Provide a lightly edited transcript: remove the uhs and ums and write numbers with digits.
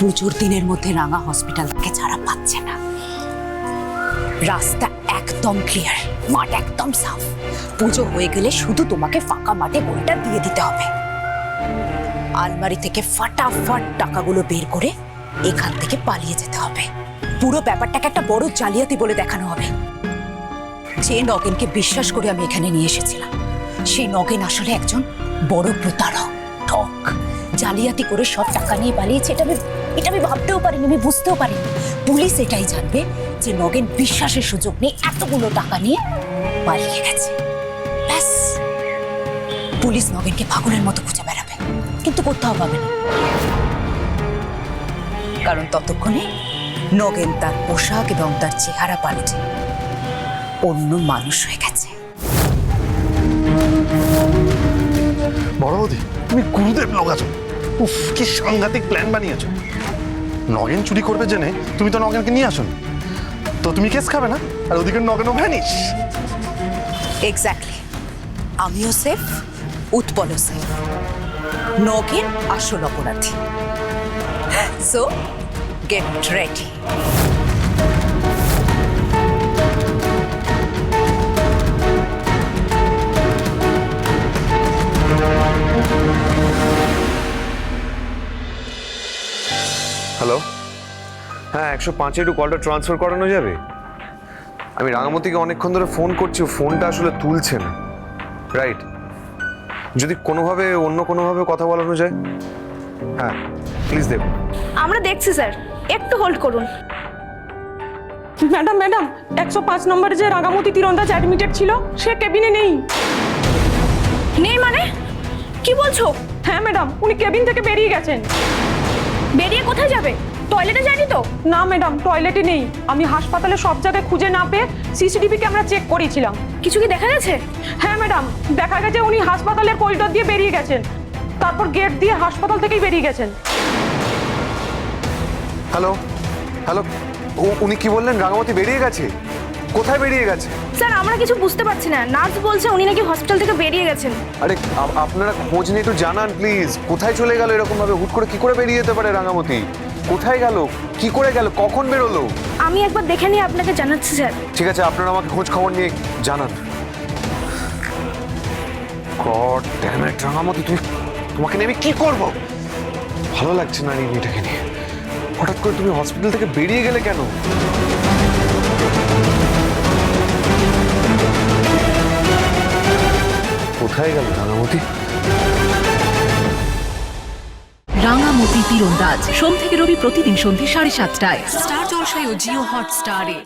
পুজোর দিনের মধ্যে রাঙা হসপিটাল থেকে ছাড়া পাচ্ছে না। রাস্তা একদম ক্লিয়ার, মাঠ একদম সাফ। পুজো হয়ে গেলে শুধু তোমাকে ফাঁকা মাঠে বইটা দিয়ে দিতে হবে। আলমারি থেকে ফাটাফাট টাকাগুলো বের করে এখান থেকে পালিয়ে যেতে হবে। পুরো ব্যাপারটাকে একটা বড় জালিয়াতি বলে দেখানো হবে। যে নগেনকে বিশ্বাস করে আমি এখানে নিয়ে এসেছিলাম, সেই নগেন আসলে একজন বড় প্রতারক, ঠক, জালিয়াতি করে সব টাকা নিয়ে পালিয়েছে। এটা আমি ভাবতেও পারিনি, আমি বুঝতেও পারিনি। পুলিশ এটাই জানবে যে নগেন বিশ্বাসের সুযোগ নেই, এতগুলো টাকা নিয়ে পালিয়ে গেছে। ব্যাস, পুলিশ নগেনকে পাগলের মতো খুঁজে বেড়াবে, কিন্তু কোথাও পাবে না। কারণ ততক্ষণে নগেন তার পোশাক এবং তার চেহারা পাল্টে অন্য মানুষ হয়ে গেছে। বড় বৌদি, তুমি গুরুদেব লোক উফ, কি সাংঘাতিক প্ল্যান বানিয়েছো। নগেন চুরি করবে জেনে তুমি তো নগেনকে নিয়ে আসোনি, তো তুমি কেস খাবে না, আর ওদিকে নগেনও ভ্যানিশ। এক্স্যাক্টলি, আমিও সেফ, উৎপলও সেফ। নগেন আসল অপরাধী। So get ready. হ্যালো, হ্যাঁ 105-এ একটু কলটা ট্রান্সফার করানো যাবে? আমি রাঙামতিকে অনেকক্ষণ ধরে ফোন করছি, ফোনটা আসলে তুলছে না। রাইট, যদি কোনোভাবে অন্য কোনোভাবে কথা বলানো যায়, হ্যাঁ প্লিজ দেখুন। আমরা দেখছি স্যার, একটু হোল্ড করুন। ম্যাডাম 105 নম্বরে যে রাঙামতি তীরন্দাজ অ্যাডমিটেড ছিল, সে কেবিনে নেই। নেই মানে কি বলছো? হ্যাঁ ম্যাডাম, উনি কেবিন থেকে বেরিয়ে গেছেন। বেরিয়ে কোথায় যাবে? টয়লেটে যায়নি তো? না ম্যাডাম, টয়লেটে নেই। আমি হাসপাতালে সব জায়গায় খুঁজে না পেয়ে সিসিটিভি ক্যামেরা চেক করেছিলাম। কিছু কি দেখা গেছে? হ্যাঁ ম্যাডাম, দেখা গেছে উনি হাসপাতালের করিডোর দিয়ে বেরিয়ে গেছেন, তারপর গেট দিয়ে হাসপাতাল থেকেই বেরিয়ে গেছেন। হ্যালো হ্যালো, উনি কি বললেন? রাঙামতি বেরিয়ে গেছে? কোথায় বেরিয়ে গেছে? স্যার আমরা কিছু বুঝতে পারছি না। নার্স বলছে উনি নাকি হসপিটাল থেকে বেরিয়ে গেছেন। আরে আপনারা খোঁজ নিয়ে একটু জানান প্লিজ, কোথায় চলে গেল এরকম ভাবে? হুট করে কি করে বেরিয়ে যেতে পারে রাঙামতি? কোথায় গেল, কি করে গেল, কখন বেরোলো? আমি একবার দেখে নিয়ে আপনাকে জানাচ্ছি স্যার। ঠিক আছে, আপনারা আমাকে খোঁজ খবর নিয়ে জানান। গড ড্যাম ইট, রাঙামতি তোমাকে নিয়ে আমি কি করব? ভালো লাগছে না এই মেয়েটাকে নিয়ে। হঠাৎ করে তুমি হসপিটাল থেকে বেরিয়ে গেলে কেন? কোথায় গেল রাঙামতি? রাঙামতি তীরন্দাজ সোম থেকে রবি প্রতিদিন সন্ধ্যে 7:30টায় স্টার জলসায় ও জিও হটস্টারে।